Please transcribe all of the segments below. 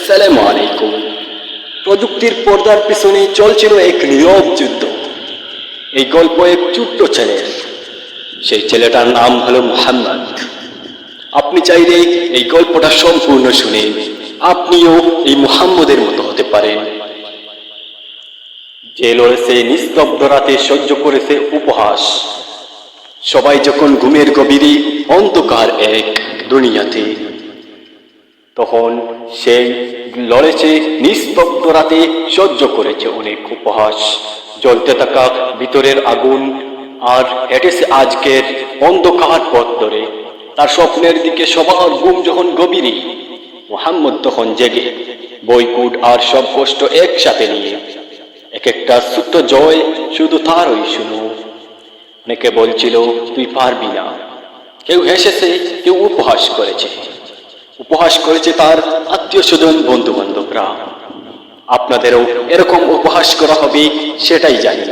আসসালামু আলাইকুম। প্রযুক্তির পর্দার পিছনে চলছিল এক নীরব যুদ্ধ। এই গল্প এক ছোট্ট ছেলের। সেই ছেলেটার নাম হলো মুহাম্মদ। আপনি চাইলে এই গল্পটা সম্পূর্ণ শুনে আপনিও এই মুহাম্মদের মতো হতে পারেন, যে লড়েছে নিস্তব্ধ রাতে, সহ্য করেছে উপহাস। সবাই যখন ঘুমের গভীরে অন্ধকার এক দুনিয়াতে, তখন সেই লড়েছে নিস্তব্ধ রাতে, সহ্য করেছে অনেক উপহাস। জ্বলতে থাকা ভিতরের আগুন, আর হেঁটেছে আজকের অন্ধকার পথ ধরে। তার স্বপ্নের দিকে সবার ঘুম যখন গভীরে, মুহাম্মদ তখন জেগে, বইকুট আর সব কষ্ট একসাথে নিয়ে। এক একটা ছোট্ট জয় শুধু তারই শুনো। অনেকে বলছিল তুই পারবি না, কেউ হেসেছে, কেউ উপহাস করেছে। উপহাস করেছে তার আত্মীয় স্বজন, বন্ধু বান্ধবরা। আপনাদেরও এরকম উপহাস করা হবে সেটাই জানি,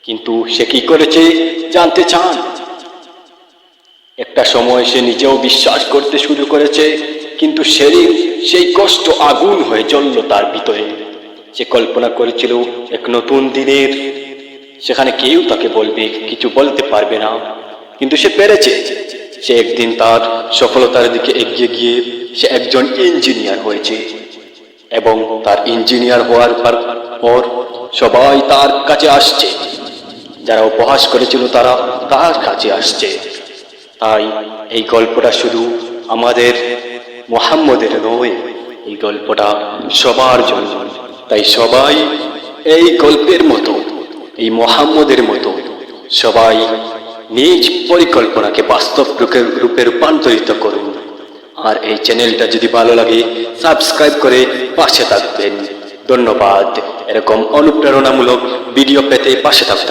কিন্তু সে কি করেছে জানতে চান? একটা সময় সে নিজেও বিশ্বাস করতে শুরু করেছে, কিন্তু সেই কষ্ট আগুন হয়ে জ্বলল তার ভিতরে। সে কল্পনা করেছিল এক নতুন দিনের, সেখানে কেউ তাকে বলবে, কিছু বলতে পারবে না, কিন্তু সে পেরেছে। সে একদিন তার সফলতার দিকে এগিয়ে গিয়ে সে একজন ইঞ্জিনিয়ার হয়েছে, এবং তার ইঞ্জিনিয়ার হওয়ার পর সবাই তার কাছে আসছে। যারা উপহাস করেছিল তারা তার কাছে আসছে। তাই এই গল্পটা শুধু আমাদের মুহাম্মদের নয়, এই গল্পটা সবার জন্য। তাই সবাই এই গল্পের মতো, এই মুহাম্মদের মতো সবাই নিজ পরিকল্পনাকে বাস্তব রূপে রূপান্তরিত করুন। আর এই চ্যানেলটা যদি ভালো লাগে সাবস্ক্রাইব করে পাশে থাকবেন। ধন্যবাদ। এরকম অনুপ্রেরণামূলক ভিডিও পেতে পাশে থাকুন।